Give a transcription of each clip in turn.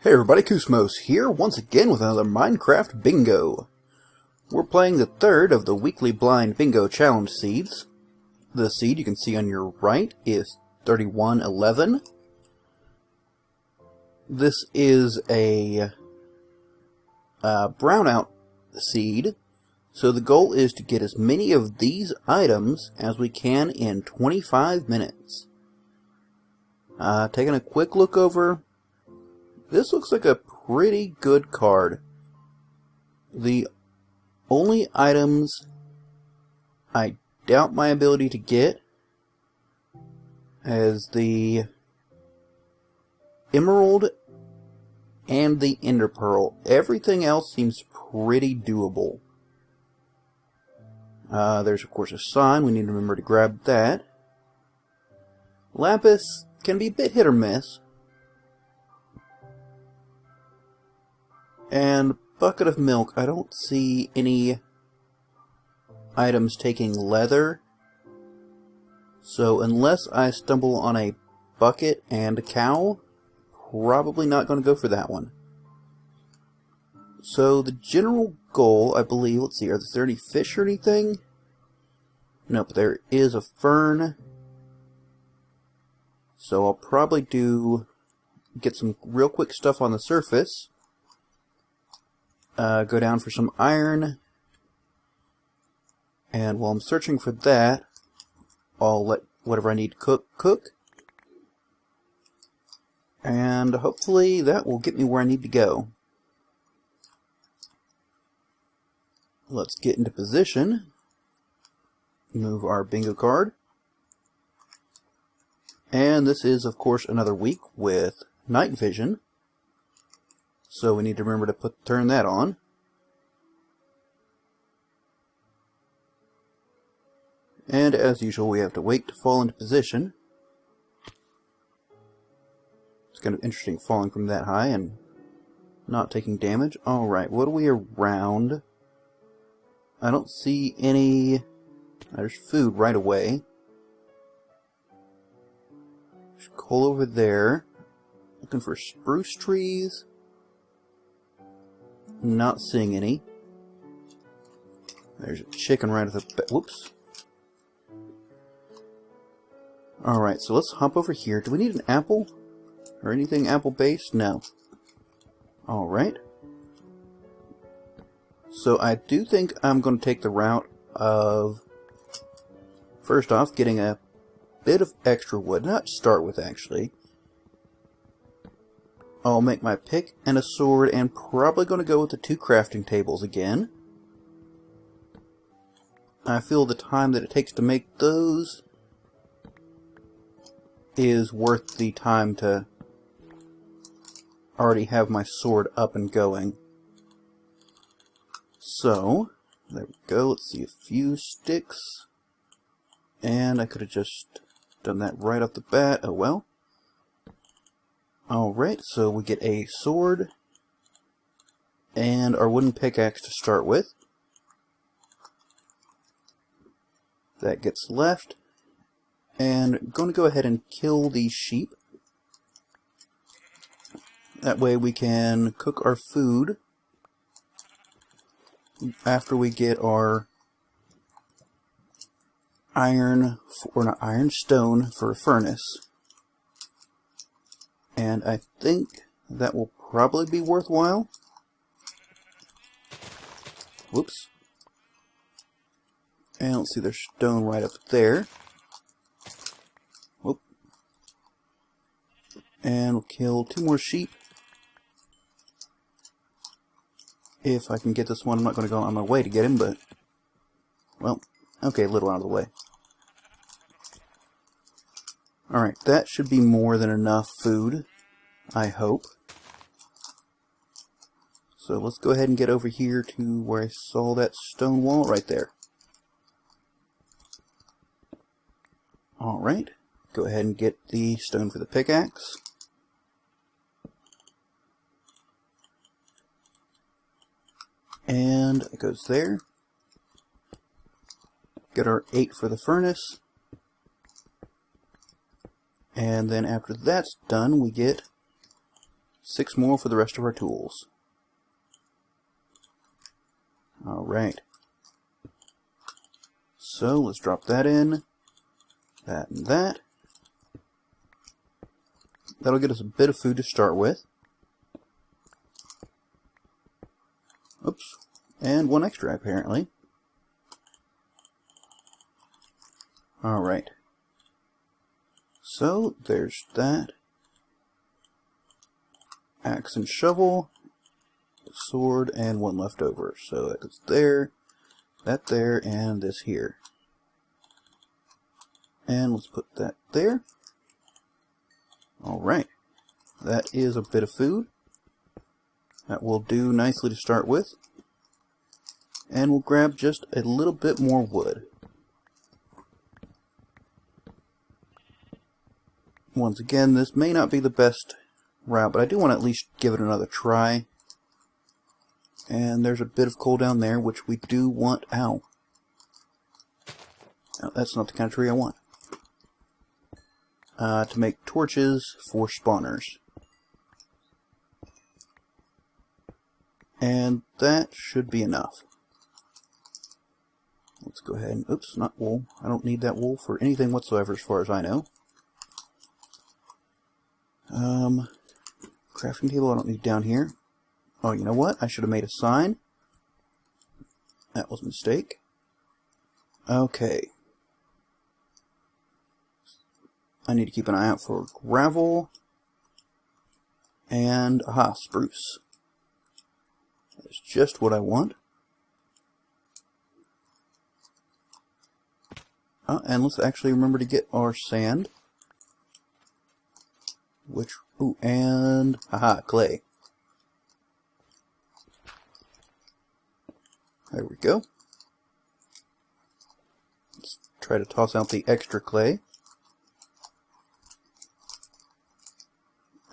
Hey everybody, Koosemose here, once again with another Minecraft Bingo. We're playing the third of the weekly blind bingo challenge seeds. The seed you can see on your right is 3111. This is a brownout seed, so the goal is to get as many of these items as we can in 25 minutes. Taking a quick look over, this looks like a pretty good card. The only items I doubt my ability to get is the Emerald and the Ender Pearl. Everything else seems pretty doable. There's of course a sign, we need to remember to grab that. Lapis can be a bit hit or miss. And bucket of milk, I don't see any items taking leather. So unless I stumble on a bucket and a cow, probably not going to go for that one. So the general goal, I believe, let's see, is there any fish or anything? Nope, there is a fern. So I'll probably get some real quick stuff on the surface. Go down for some iron, and while I'm searching for that, I'll let whatever I need to cook, and hopefully that will get me where I need to go. Let's get into position, move our bingo card, and this is of course another week with night vision. So we need to remember to turn that on. And as usual, we have to wait to fall into position. It's kind of interesting falling from that high and not taking damage. Alright, what are we around? I don't see any... There's food right away. There's coal over there. Looking for spruce trees. Not seeing any. There's a chicken right at the back. Whoops. Alright, so let's hop over here. Do we need an apple? Or anything apple-based? No. Alright. So I do think I'm going to take the route of, first off, getting a bit of extra wood. Not to start with, actually. I'll make my pick and a sword, and probably going to go with the 2 crafting tables again. I feel the time that it takes to make those is worth the time to already have my sword up and going. So, there we go. Let's see, a few sticks. And I could have just done that right off the bat. Oh well. Alright, so we get a sword and our wooden pickaxe to start with. That gets left. And I'm going to go ahead and kill these sheep. That way we can cook our food after we get our iron, or not iron, stone for a furnace. And I think that will probably be worthwhile. Whoops. And let's see, there's stone right up there. Whoop. And we'll kill 2 more sheep. If I can get this one, I'm not going to go on my way to get him, but... Well, okay, a little out of the way. Alright, that should be more than enough food, I hope. So let's go ahead and get over here to where I saw that stone wall right there. Alright, go ahead and get the stone for the pickaxe. And it goes there. Get our 8 for the furnace. And then after that's done, we get 6 more for the rest of our tools. Alright. So let's drop that in. That and that. That'll get us a bit of food to start with. Oops. And 1 extra, apparently. Alright. So, there's that. Axe and shovel. Sword, and 1 left over. So that goes there, that there, and this here. And let's put that there. Alright. That is a bit of food. That will do nicely to start with. And we'll grab just a little bit more wood. Once again, this may not be the best route, but I do want to at least give it another try. And there's a bit of coal down there, which we do want. Ow. No, that's not the kind of tree I want. To make torches for spawners. And that should be enough. Let's go ahead and, oops, not wool. I don't need that wool for anything whatsoever as far as I know. Crafting table I don't need down here. Oh, you know what? I should have made a sign. That was a mistake. Okay. I need to keep an eye out for gravel. And, aha, spruce. That's just what I want. And let's actually remember to get our sand. Which, ooh, and, aha, clay. There we go. Let's try to toss out the extra clay.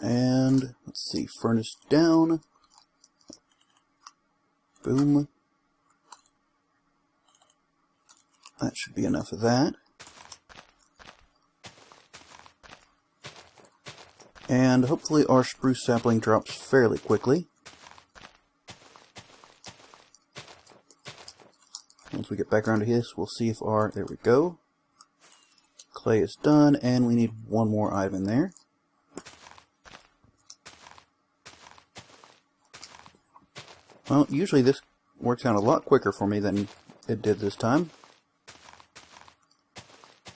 And, let's see, furnace down. Boom. That should be enough of that. And hopefully our spruce sapling drops fairly quickly. Once we get back around to this, we'll see if our... There we go. Clay is done, and we need 1 more item in there. Well, usually this works out a lot quicker for me than it did this time.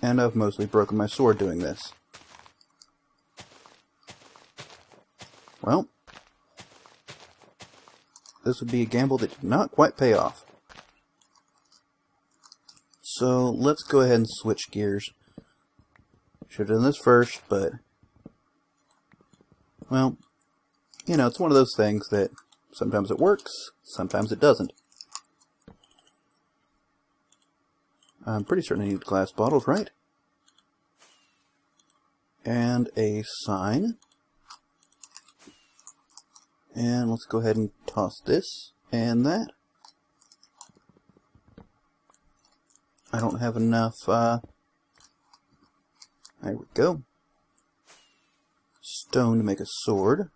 And I've mostly broken my sword doing this. Well, this would be a gamble that did not quite pay off. So let's go ahead and switch gears. Should have done this first, but, well, you know, it's one of those things that sometimes it works, sometimes it doesn't. I'm pretty certain I need glass bottles, right? And a sign. And let's go ahead and toss this and that. I don't have enough, there we go. Stone to make a sword.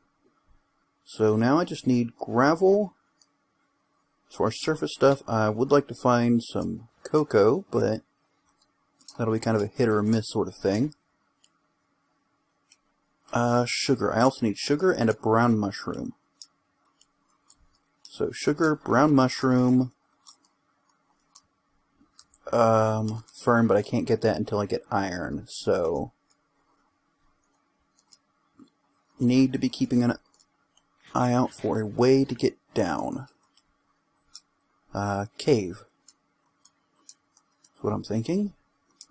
So now I just need gravel. As far as surface stuff, I would like to find some cocoa, but that'll be kind of a hit or a miss sort of thing. Sugar. I also need sugar and a brown mushroom. So sugar, brown mushroom, fern, but I can't get that until I get iron, so need to be keeping an eye out for a way to get down. Cave. That's what I'm thinking.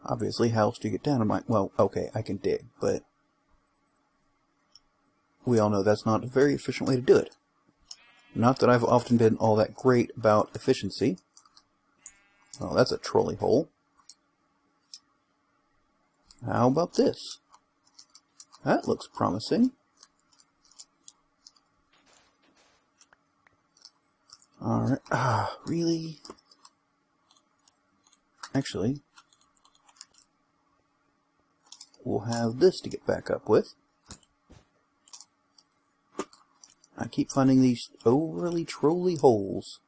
Obviously, how else do you get down? Well, okay, I can dig, but we all know that's not a very efficient way to do it. Not that I've often been all that great about efficiency. Oh, that's a trolley hole. How about this? That looks promising. Alright. Really? Actually, we'll have this to get back up with. I keep finding these overly trolly holes.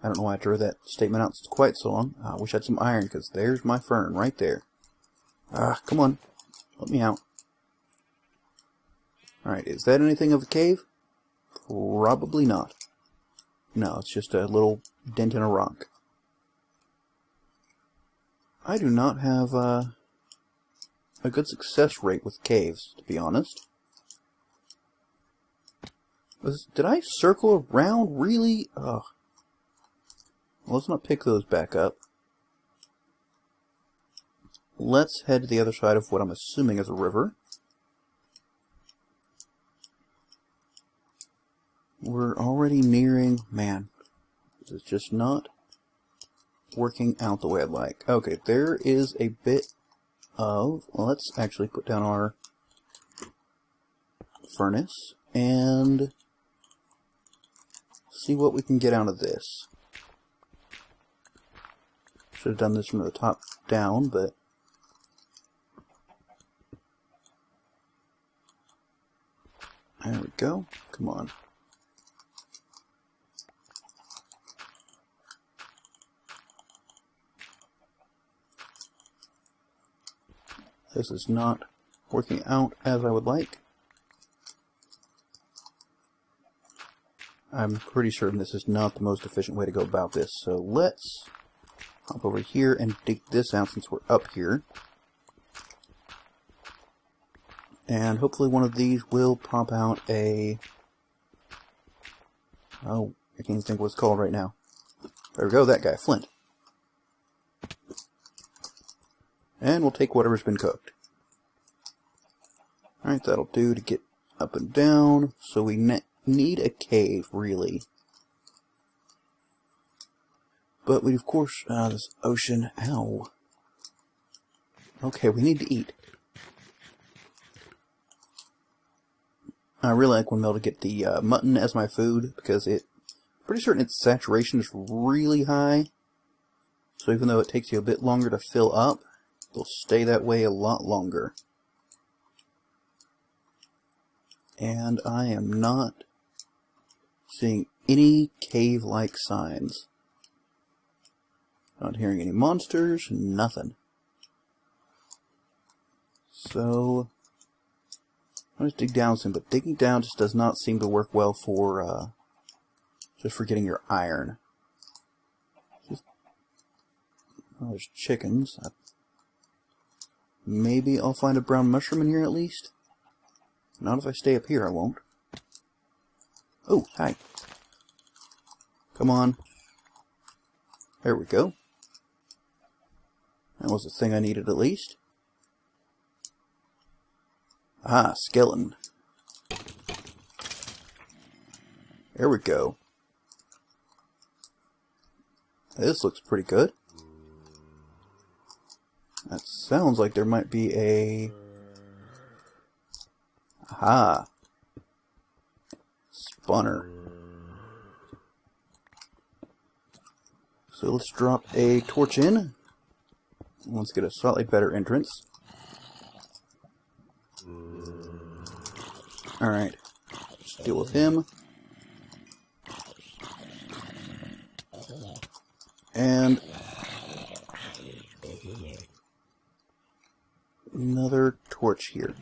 I don't know why I drew that statement out quite so long. I wish I had some iron, because there's my fern right there. Come on. Let me out. Alright, is that anything of a cave? Probably not. No, it's just a little dent in a rock. I do not have a good success rate with caves, to be honest. Did I circle around? Really? Ugh. Well, let's not pick those back up. Let's head to the other side of what I'm assuming is a river. We're already nearing... Man, this is just not working out the way I'd like. Okay, there is a bit of... Well, let's actually put down our furnace and see what we can get out of this. Should have done this from the top down, but... There we go. Come on. This is not working out as I would like. I'm pretty certain this is not the most efficient way to go about this, so let's hop over here and dig this out since we're up here. And hopefully one of these will pop out a... Oh, I can't even think what it's called right now. There we go, that guy, flint. And we'll take whatever's been cooked. Alright, that'll do to get up and down. So we need a cave, really. But we, of course, this ocean... Ow. Okay, we need to eat. I really like when I'm able to get the mutton as my food, because pretty certain its saturation is really high. So even though it takes you a bit longer to fill up, it'll stay that way a lot longer. And I am not seeing any cave-like signs. Not hearing any monsters, nothing. So... I'll just dig down some, but digging down just does not seem to work well for, just for getting your iron. Oh, there's chickens. Maybe I'll find a brown mushroom in here at least. Not if I stay up here, I won't. Oh, hi. Come on. There we go. That was the thing I needed at least. Ah, skeleton. There we go. This looks pretty good. That sounds like there might be a... Aha! Spawner. So let's drop a torch in. Let's get a slightly better entrance. Alright, let's deal with him. And another torch here.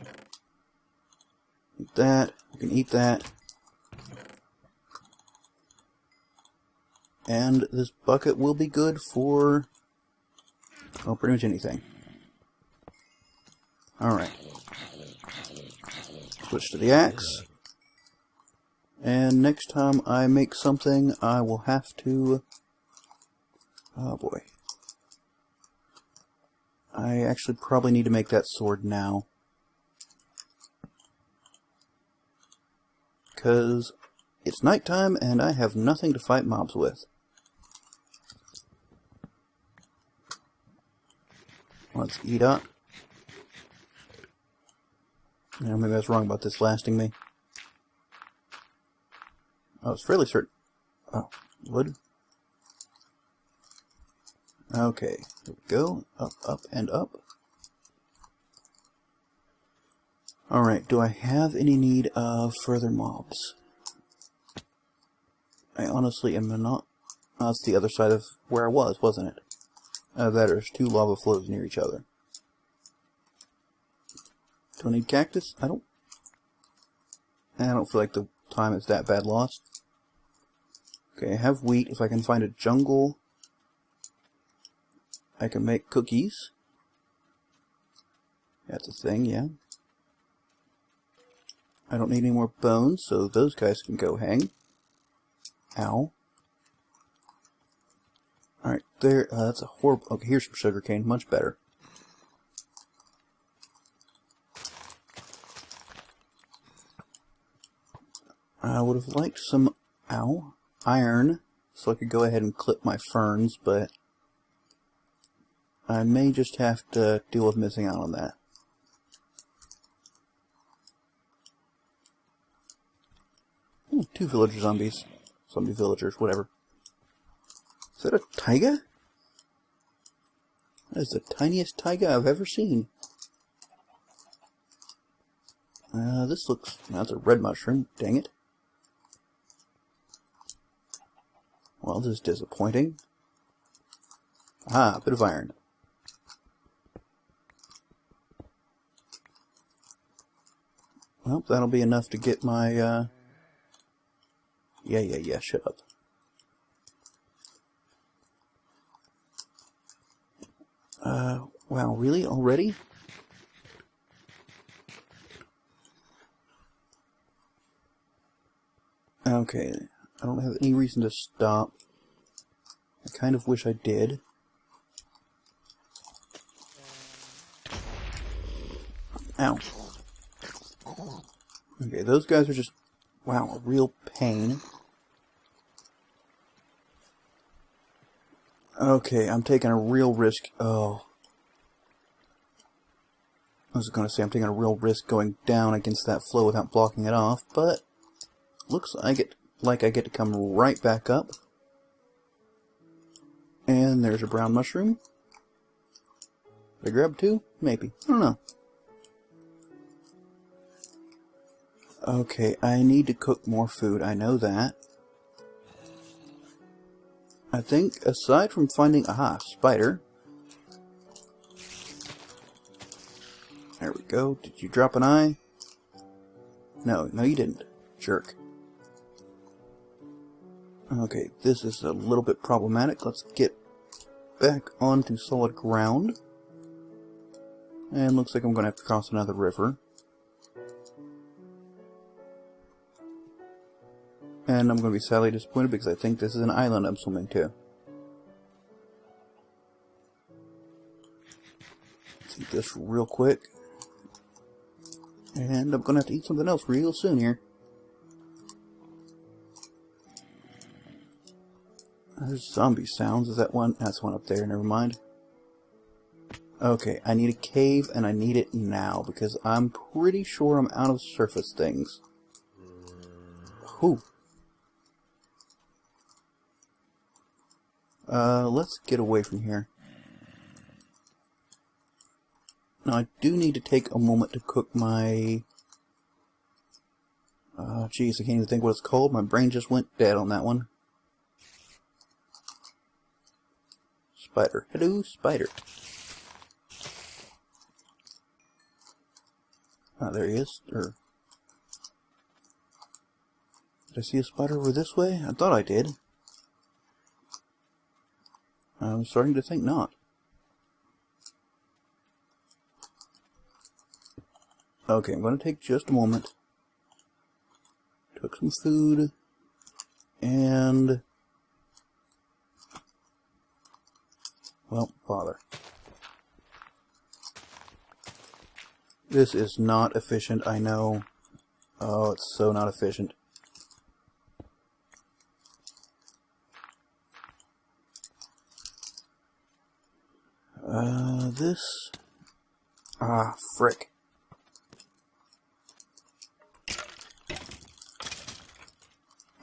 Eat that, we can eat that. And this bucket will be good for, well, pretty much anything. Alright. Switch to the axe. And next time I make something, I will have to... Oh boy. I actually probably need to make that sword now. Because it's nighttime and I have nothing to fight mobs with. Let's eat up. Yeah, maybe I was wrong about this lasting me. I was fairly certain. Oh, wood. Okay, here we go. Up, up, and up. Alright, do I have any need of further mobs? I honestly am not... Oh, that's the other side of where I was, wasn't it? There's two lava flows near each other. Do I need cactus? I don't feel like the time is that bad lost. Okay, I have wheat. If I can find a jungle, I can make cookies. That's a thing, yeah. I don't need any more bones, so those guys can go hang. Ow. Alright, there, that's a horrible... Okay, here's some sugarcane, much better. I would have liked some, iron, so I could go ahead and clip my ferns, but I may just have to deal with missing out on that. Ooh, 2 villager zombies. Zombie villagers, whatever. Is that a taiga? That is the tiniest taiga I've ever seen. This looks... That's a red mushroom. Dang it. Well, this is disappointing. Ah, a bit of iron. Well, that'll be enough to get my, Yeah, shut up. Wow, really? Already? Okay, I don't have any reason to stop. I kind of wish I did. Ow. Okay, those guys are just, wow, a real pain. Okay, I'm taking a real risk. Oh. I was going to say I'm taking a real risk going down against that flow without blocking it off, but looks like I get to come right back up. And there's a brown mushroom. Did I grab 2? Maybe. I don't know. Okay, I need to cook more food. I know that. I think, aside from finding... Aha, spider. There we go. Did you drop an eye? No, you didn't. Jerk. Okay, this is a little bit problematic. Let's get back onto solid ground. And looks like I'm going to have to cross another river. And I'm going to be sadly disappointed because I think this is an island I'm swimming to. Let's eat this real quick. And I'm going to have to eat something else real soon here. There's zombie sounds. Is that one? That's one up there. Never mind. Okay, I need a cave and I need it now because I'm pretty sure I'm out of surface things. Whew. Let's get away from here. Now, I do need to take a moment to cook my... Geez, I can't even think what it's called. My brain just went dead on that one. Spider. Hello, spider. Ah, there he is. Did I see a spider over this way? I thought I did. I'm starting to think not. Okay, I'm going to take just a moment. Took some food. And... well, bother. This is not efficient, I know. Oh, it's so not efficient. This... ah, frick.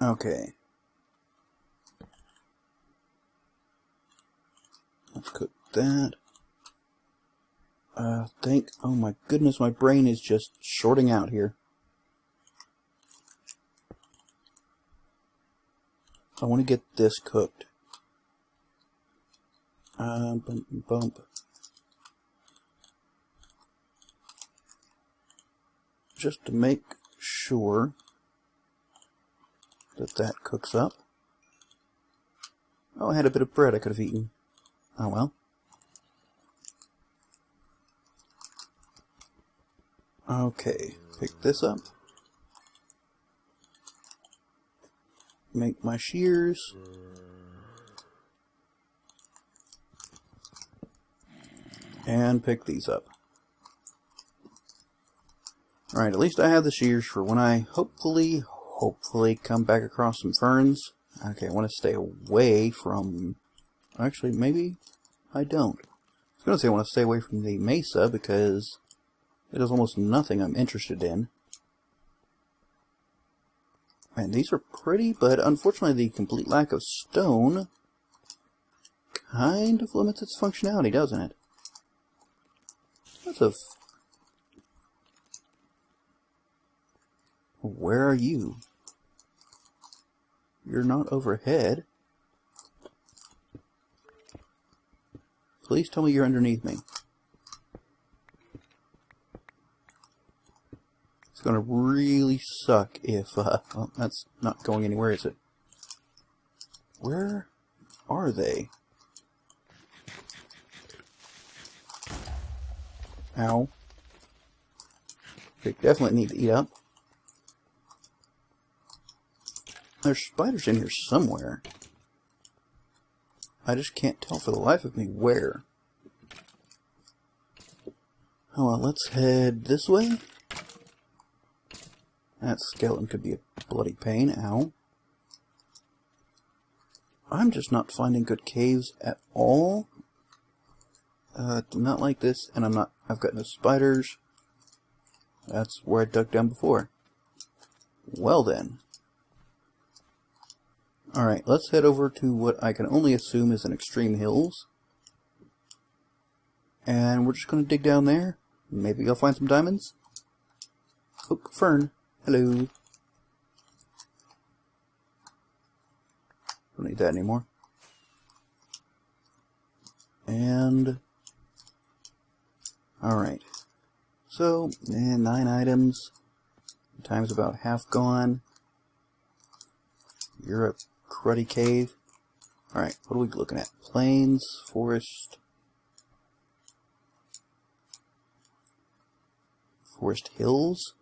Okay. Let's cook that. Oh my goodness, my brain is just shorting out here. I want to get this cooked. Bump, bump. Just to make sure that that cooks up. Oh, I had a bit of bread I could have eaten. Oh well. Okay, pick this up. Make my shears. And pick these up. Alright, at least I have the shears for when I hopefully come back across some ferns. Okay, I want to stay away from... Actually, maybe I don't. I was going to say I want to stay away from the mesa because it is almost nothing I'm interested in. And these are pretty, but unfortunately the complete lack of stone kind of limits its functionality, doesn't it? That's a... Where are you? You're not overhead. Please tell me you're underneath me. It's gonna really suck if, well, that's not going anywhere, is it? Where are they? Ow. They definitely need to eat up. There's spiders in here somewhere. I just can't tell for the life of me where. Oh well, let's head this way. That skeleton could be a bloody pain. Ow. I'm just not finding good caves at all. Do not like this, and I've got no spiders. That's where I dug down before. Well then. Alright, let's head over to what I can only assume is an extreme hills. And we're just going to dig down there. Maybe I'll find some diamonds. Oh, fern. Hello. Don't need that anymore. And... Alright. So, 9 items. Time's about half gone. You're a cruddy cave. Alright, what are we looking at? Plains, forest. Forest hills.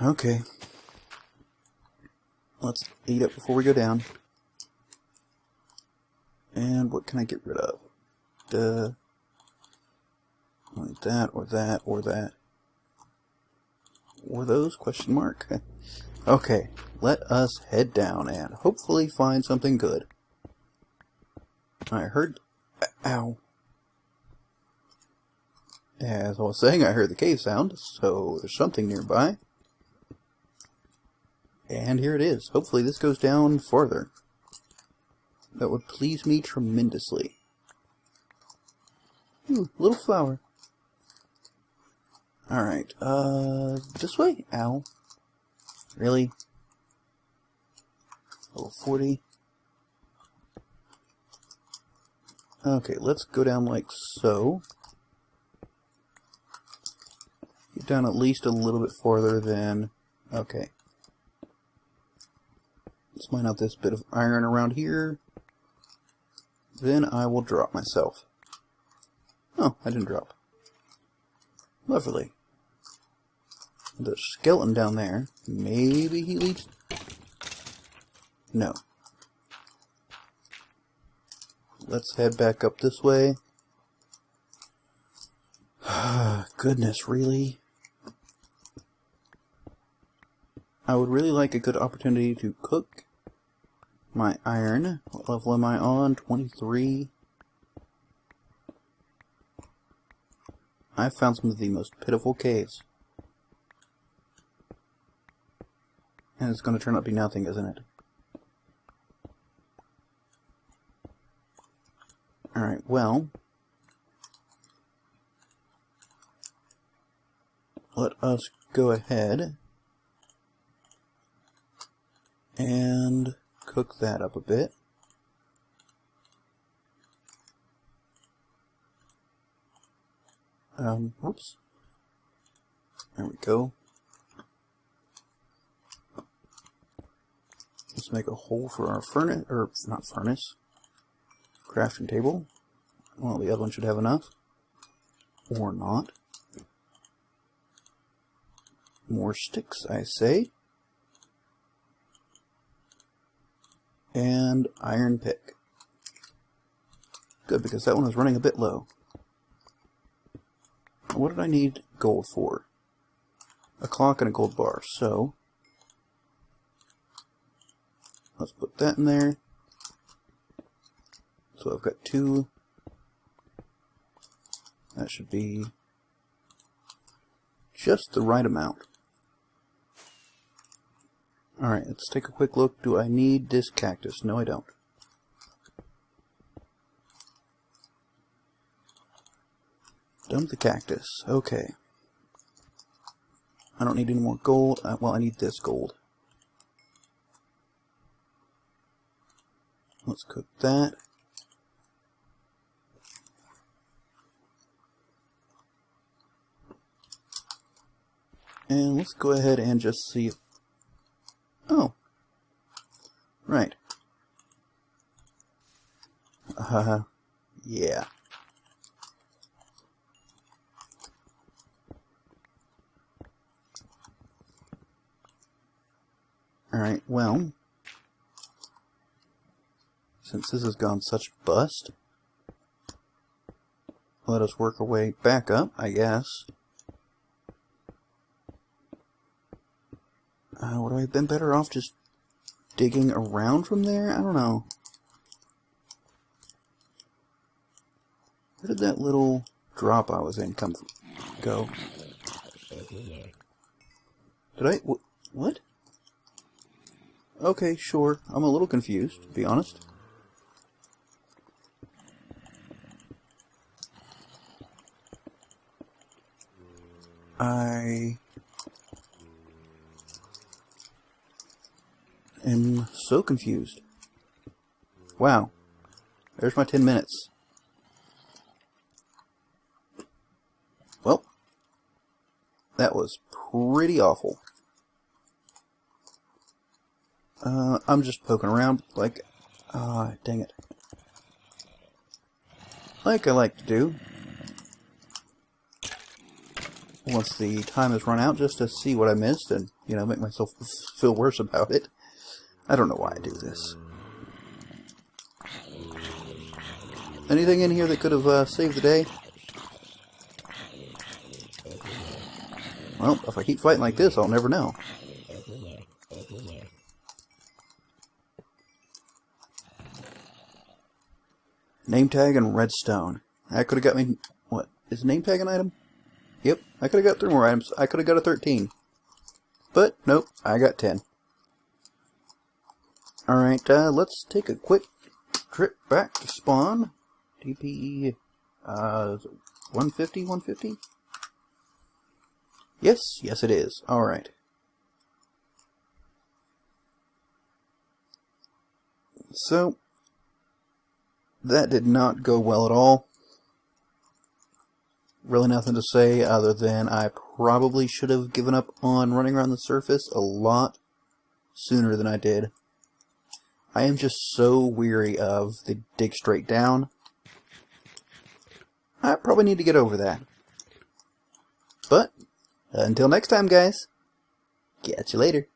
Okay. Let's eat up before we go down. And what can I get rid of? Like that, or that, or that. Or those? Question mark. Okay, let us head down and hopefully find something good. I heard... Ow. As I was saying, I heard the cave sound, so there's something nearby. And here it is. Hopefully this goes down farther. That would please me tremendously. Ooh, little flower. Alright, this way? Ow. Really? Level 40. Okay, let's go down like so. Get down at least a little bit farther than... Okay. Let's mine out this bit of iron around here. Then I will drop myself. Oh, I didn't drop. Lovely. There's a skeleton down there. Maybe he leads... No. Let's head back up this way. Goodness, really? I would really like a good opportunity to cook my iron. What level am I on? 23. I've found some of the most pitiful caves. And it's going to turn out to be nothing, isn't it? Alright, well... let us go ahead And cook that up a bit. Whoops. There we go. Let's make a hole for our furnace, or not furnace, crafting table. Well, the other one should have enough. Or not. More sticks, I say. And iron pick. Good, because that one was running a bit low. What did I need gold for? A clock and a gold bar, so let's put that in there. So I've got 2. That should be just the right amount. Alright, let's take a quick look. Do I need this cactus? No, I don't. Dump the cactus. Okay. I don't need any more gold. Well, I need this gold. Let's cook that. And let's go ahead and just see. Oh. Right. Yeah. Alright, well, since this has gone such bust, let us work our way back up, I guess. Would I have been better off just digging around from there? I don't know. Where did that little drop I was in go? Did I? What? Okay, sure. I'm a little confused, to be honest. I am so confused. Wow. There's my 10 minutes. Well, that was pretty awful. I'm just poking around like, dang it. Like I like to do. Once the time has run out, just to see what I missed and, you know, make myself feel worse about it. I don't know why I do this. Anything in here that could have saved the day? Well, if I keep fighting like this, I'll never know. Name tag and redstone. That could have got me... What? Is a name tag an item? Yep, I could have got 3 more items. I could have got a 13. But, nope, I got 10. Alright, let's take a quick trip back to spawn. TPE, 150, 150? Yes, yes it is. Alright. So, that did not go well at all. Really nothing to say other than I probably should have given up on running around the surface a lot sooner than I did. I am just so weary of the dig straight down. I probably need to get over that. But, until next time guys, catch you later.